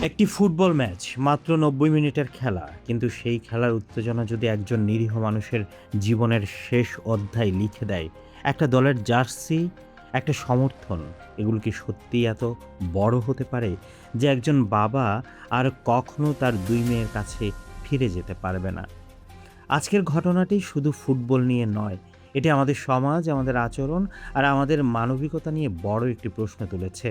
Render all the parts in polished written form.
একটি football match মাত্র ৯০ মিনিটের খেলা, কিন্তু সেই খেলার উত্তেজনা যদি একজন নিরীহ মানুষের জীবনের শেষ অধ্যায় লিখে দেয়, একটা দলের জার্সি, একটা সমর্থন, এগুলো কি সত্যিই এত বড় হতে পারে যে একজন বাবা আর কখনো তার ২ মেয়ের কাছে ফিরে যেতে পারবে না? আজকের ঘটনাটি শুধু ফুটবল নিয়ে নয়, এটি আমাদের সমাজ, আমাদের আচরণ আর আমাদের মানবিকতা নিয়ে বড় একটি প্রশ্ন তুলেছে।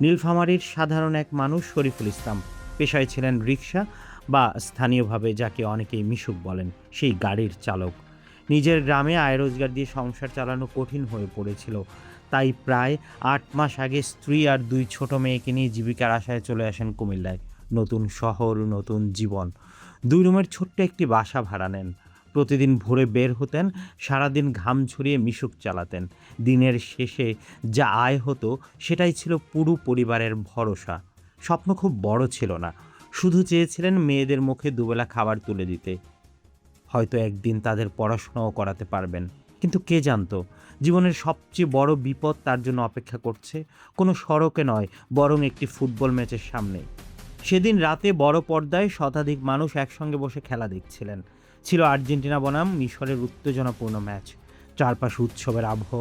নীলফামারীর সাধারণ এক মানুষ শরীফুল ইসলাম পেশায় ছিলেন রিকশা বা স্থানীয়ভাবে যাকে অনেকেই মিশুক বলেন, সেই গাড়ির চালক। নিজের গ্রামে আয় রোজগার দিয়ে সংসার চালানো কঠিন হয়ে পড়েছিল, তাই প্রায় ৮ মাস আগে স্ত্রী আর ২ ছোট মেয়েকে নিয়ে জীবিকার আশায় চলে আসেন কুমিল্লায়। নতুন শহর, নতুন জীবন। ২ রুমের ছোট্ট একটি বাসা ভাড়া নেন। প্রতিদিন ভোরে বের হতেন, সারাদিন ঘাম ঝরিয়ে মিশুক চালাতেন। দিনের শেষে যা আয় হতো সেটাই ছিল পুরো পরিবারের ভরসা। স্বপ্ন খুব বড় ছিল না, শুধু চেয়েছিলেন মেয়েদের মুখে দুবেলা খাবার তুলে দিতে। হয়তো একদিন তাদের পড়াশোনাও করাতে পারবেন। কিন্তু কে জানতো জীবনের সবচেয়ে বড় বিপদ তার জন্য অপেক্ষা করছে কোনো সড়কে নয়, বরং একটি ফুটবল ম্যাচের সামনে। সেদিন রাতে বড় পর্দায় শতাধিক মানুষ একসঙ্গে বসে খেলা দেখছিলেন। ছিল আর্জেন্টিনা বনাম মিশরের উত্তেজনাপূর্ণ ম্যাচ। চারপাশে উৎসবের আবহ।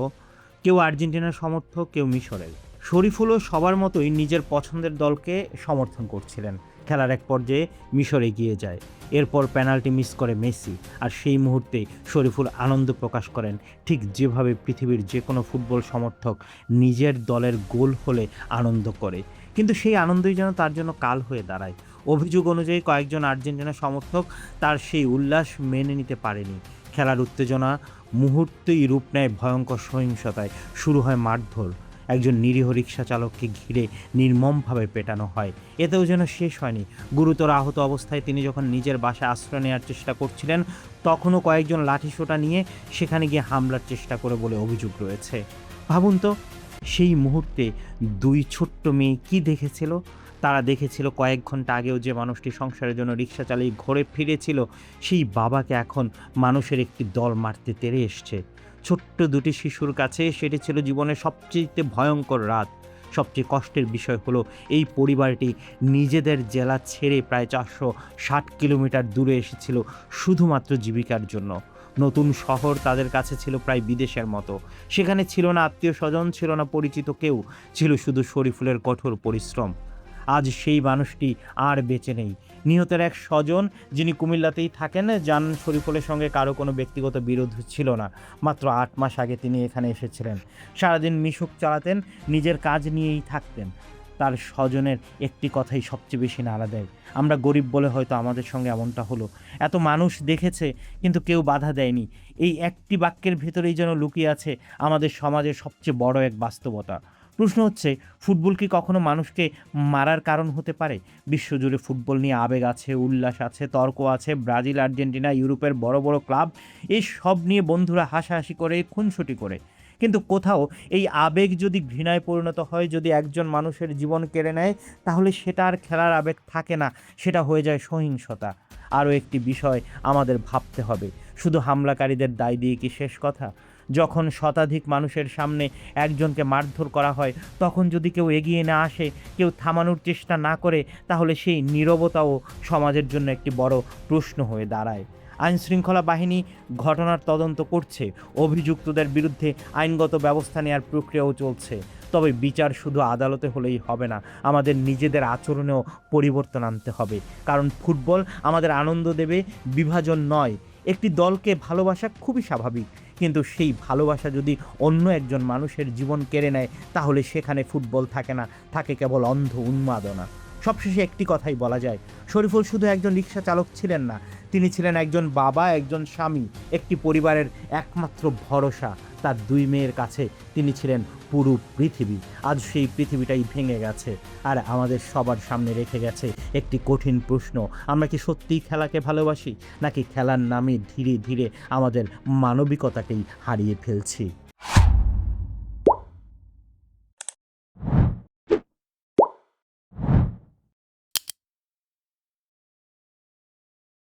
কেউ আর্জেন্টিনার সমর্থক, কেউ মিশরের। শরীফুলও সবার মতোই নিজের পছন্দের দলকে সমর্থন করছিলেন। খেলার এক পর্যায়ে মিশর এগিয়ে যায়। এরপর পেনাল্টি মিস করে মেসি, আর সেই মুহূর্তে শরীফুল আনন্দ প্রকাশ করেন ঠিক যেভাবে পৃথিবীর যে কোনো ফুটবল সমর্থক নিজের দলের গোল হলে আনন্দ করে। কিন্তু সেই আনন্দই যেন তার জন্য কাল হয়ে দাঁড়ায়। অভিযোগ অনুযায়ী কয়েকজন আর্জেন্টিনা সমর্থক তার সেই উল্লাস মেনে নিতে পারেনি। খেলার উত্তেজনা মুহূর্তেই রূপ নেয় ভয়ঙ্কর সহিংসতায়। শুরু হয় মারধর। একজন নিরীহ রিকশা চালককে ঘিরে নির্মমভাবে পেটানো হয়। এতেও যেন শেষ হয়নি। গুরুতর আহত অবস্থায় তিনি যখন নিজের বাসায় আশ্রয় নেওয়ার চেষ্টা করছিলেন, তখনও কয়েকজন লাঠিসোঁটা নিয়ে সেখানে গিয়ে হামলার চেষ্টা করে বলে অভিযোগ রয়েছে। ভাবুন তো, সেই মুহূর্তে ২ ছোট্ট মেয়ে কী দেখেছিল? তারা দেখেছিল কয়েক ঘন্টা আগেও যে মানুষটি সংসারের জন্য রিকশা চালিয়ে ঘরে ফিরেছিল, সেই বাবাকে এখন মানুষের একটি দল মারতে তেড়ে এসছে। ছোট্ট ২টি শিশুর কাছে সেটি ছিল জীবনের সবচেয়ে ভয়ঙ্কর রাত। সবচেয়ে কষ্টের বিষয় হলো এই পরিবারটি নিজেদের জেলা ছেড়ে প্রায় ৪৬০ কিলোমিটার দূরে এসেছিল শুধুমাত্র জীবিকার জন্য। নতুন শহর তাদের কাছে ছিল প্রায় বিদেশের মতো। সেখানে ছিল না আত্মীয় স্বজন, ছিল না পরিচিত কেউ, ছিল শুধু শরীফুলের কঠোর পরিশ্রম। আজ সেই মানুষটি আর বেঁচে নেই। নিহতের এক স্বজন, যিনি কুমিল্লাতেই থাকেন, জানান শরীফুলের সঙ্গে কারো কোনো ব্যক্তিগত বিরোধ ছিল না। মাত্র ৮ মাস আগে তিনি এখানে এসেছিলেন। সারাদিন মিশুক চালাতেন, নিজের কাজ নিয়েই থাকতেন। তার স্বজনের একটি কথাই সবচেয়ে বেশি নাড়া দেয়, আমরা গরিব বলে হয়তো আমাদের সঙ্গে এমনটা হলো। এত মানুষ দেখেছে কিন্তু কেউ বাধা দেয়নি। এই একটি বাক্যের ভেতরেই যেন লুকিয়ে আছে আমাদের সমাজের সবচেয়ে বড় এক বাস্তবতা। প্রশ্ন হচ্ছে, ফুটবল কি কখনো মানুষকে মারার কারণ হতে পারে? বিশ্বজুড়ে ফুটবল নিয়ে আবেগ আছে, উল্লাস আছে, তর্ক আছে। ব্রাজিল, আর্জেন্টিনা, ইউরোপের বড় বড় ক্লাব, এই সব নিয়ে বন্ধুরা হাসাহাসি করে, খুনসুটি করে। কিন্তু কোথাও এই আবেগ যদি ঘৃণায় পরিণত হয়, যদি একজন মানুষের জীবন কেড়ে নেয়, তাহলে সেটা আর খেলার আবেগ থাকে না, সেটা হয়ে যায় সহিংসতা। আরও একটি বিষয় আমাদের ভাবতে হবে, শুধু হামলাকারীদের দায় দিয়ে কি শেষ কথা? যখন শতাধিক মানুষের সামনে একজনকে মারধর করা হয়, তখন যদি কেউ এগিয়ে না আসে, কেউ থামানোর চেষ্টা না করে, তাহলে সেই নীরবতাও সমাজের জন্য একটি বড় প্রশ্ন হয়ে দাঁড়ায়। আইনশৃঙ্খলা বাহিনী ঘটনার তদন্ত করছে, অভিযুক্তদের বিরুদ্ধে আইনগত ব্যবস্থা নেওয়ার প্রক্রিয়াও চলছে। তবে বিচার শুধু আদালতে হলেই হবে না, আমাদের নিজেদের আচরণেও পরিবর্তন আনতে হবে। কারণ ফুটবল আমাদের আনন্দ দেবে, বিভাজন নয়। একটি দলকে ভালোবাসা খুবই স্বাভাবিক, কিন্তু সেই ভালোবাসা যদি অন্য একজন মানুষের জীবন কেড়ে নেয়, তাহলে সেখানে ফুটবল থাকে না, থাকে কেবল অন্ধ উন্মাদনা। সবশেষে একটি কথাই বলা যায়, শরীফুল শুধু একজন রিকশা চালক ছিলেন না, তিনি ছিলেন একজন বাবা, একজন স্বামী, একটি পরিবারের একমাত্র ভরসা। তার ২ মেয়ের কাছে তিনি ছিলেন পুরো পৃথিবী। আজ সেই পৃথিবীটাই ভেঙে গেছে, আর আমাদের সবার সামনে রেখে গেছে একটি কঠিন প্রশ্ন, আমরা কি সত্যিই খেলাকে ভালোবাসি, নাকি খেলার নামে ধীরে ধীরে আমাদের মানবিকতাকেই হারিয়ে ফেলছি?